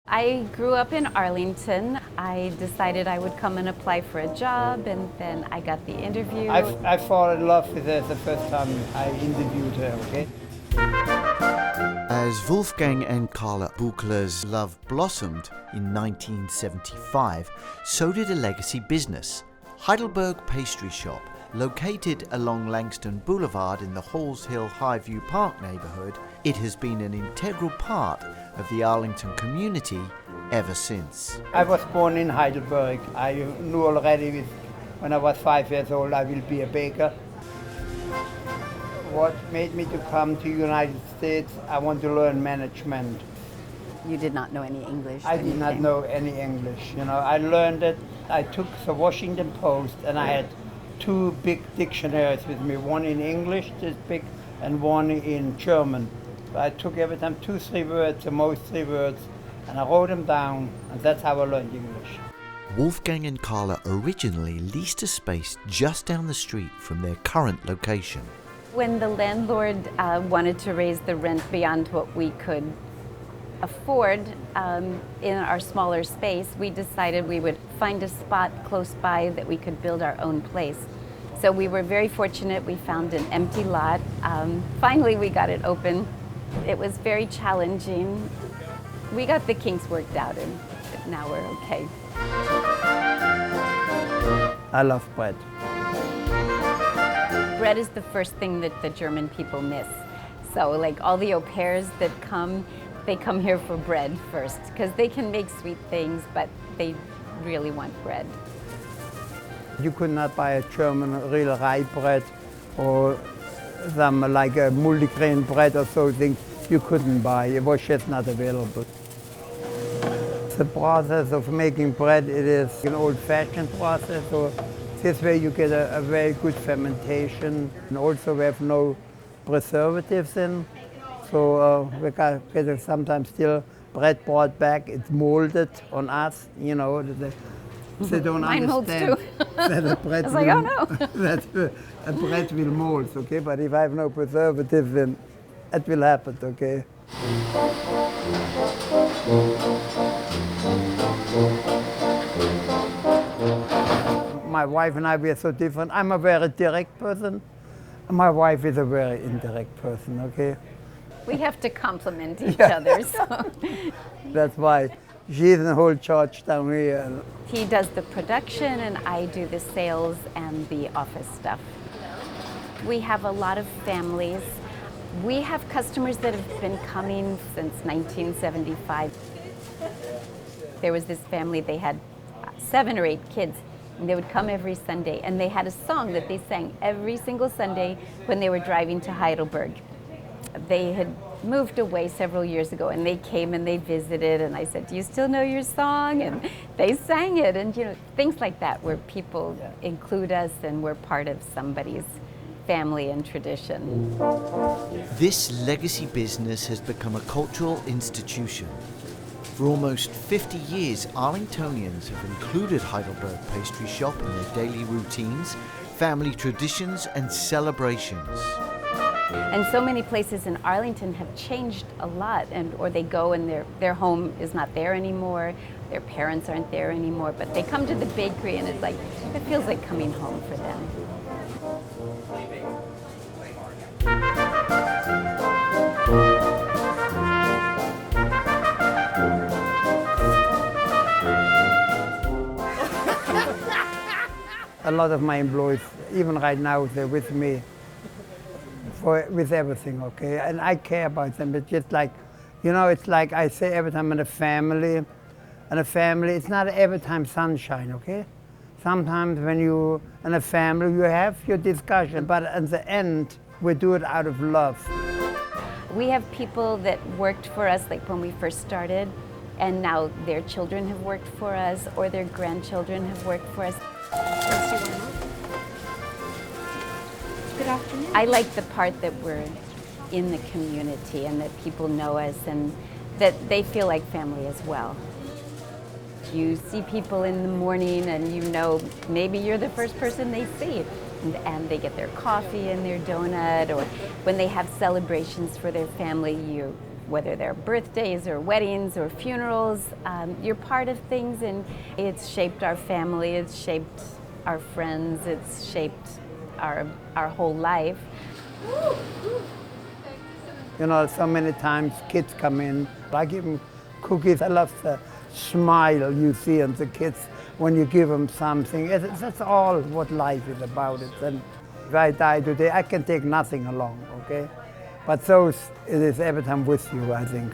I grew up in Arlington. I decided I would come and apply for a job, and then I got the interview. I fall in love with her the first time I interviewed her, okay? As Wolfgang and Carla Buchler's love blossomed in 1975, so did a legacy business, Heidelberg Pastry Shoppe, located along Langston Boulevard in the Halls Hill Highview Park neighborhood. It has been an integral part of the Arlington community ever since. I was born in Heidelberg. I knew already when I was 5 years old I will be a baker. What made me to come to the United States, I want to learn management. You did not know any English? I did not know any English. I learned it. I took the Washington Post and I had 2 big dictionaries with me, one in English, this big, and one in German. So I took every time 2-3 words, the most 3 words, and I wrote them down, and that's how I learned English. Wolfgang and Carla originally leased a space just down the street from their current location. When the landlord wanted to raise the rent beyond what we could afford in our smaller space, we decided we would find a spot close by that we could build our own place. So we were very fortunate. We found an empty lot. Finally, we got it open. It was very challenging. We got the kinks worked out, and now we're okay. I love bread. Bread is the first thing that the German people miss. So like all the au pairs that come, they come here for bread first, because they can make sweet things, but they really want bread. You could not buy a German real rye bread or some like a multigrain bread or something. You couldn't buy. It was just not available. The process of making bread, it is an old-fashioned process. So this way you get a very good fermentation, and also we have no preservatives in. So we get sometimes still bread brought back. It's molded on us, They don't Mine molds understand too. that a bread I was like, oh no. that a bread will mold, okay? But if I have no preservatives, then it will happen, okay? My wife and I, we are so different. I'm a very direct person. My wife is a very indirect person, okay? We have to complement each other. So. That's why she's in the whole church down here. He does the production and I do the sales and the office stuff. We have a lot of families. We have customers that have been coming since 1975. There was this family, they had 7 or 8 kids, and they would come every Sunday, and they had a song that they sang every single Sunday when they were driving to Heidelberg. They had moved away several years ago, and they came and they visited, and I said, do you still know your song? And they sang it, and things like that, where people include us and we're part of somebody's family and tradition. This legacy business has become a cultural institution. For almost 50 years, Arlingtonians have included Heidelberg Pastry Shoppe in their daily routines, family traditions, and celebrations. And so many places in Arlington have changed a lot, or they go and their home is not there anymore, their parents aren't there anymore, but they come to the bakery and it feels like coming home for them. A lot of my employees, even right now, they're with me with everything, okay? And I care about them. It's just like, it's like I say every time in a family, it's not every time sunshine, okay? Sometimes when you in a family, you have your discussion, but at the end, we do it out of love. We have people that worked for us like when we first started, and now their children have worked for us, or their grandchildren have worked for us. Good afternoon. I like the part that we're in the community and that people know us and that they feel like family as well. You see people in the morning and maybe you're the first person they see. And they get their coffee and their donut, or when they have celebrations for their family, you whether they're birthdays or weddings or funerals. You're part of things, and it's shaped our family, it's shaped our friends, it's shaped our whole life. You know, so many times kids come in, I give them cookies. I love the smile you see on the kids when you give them something. That's all what life is about. And if I die today, I can take nothing along, okay? But those, it is every time with you, I think.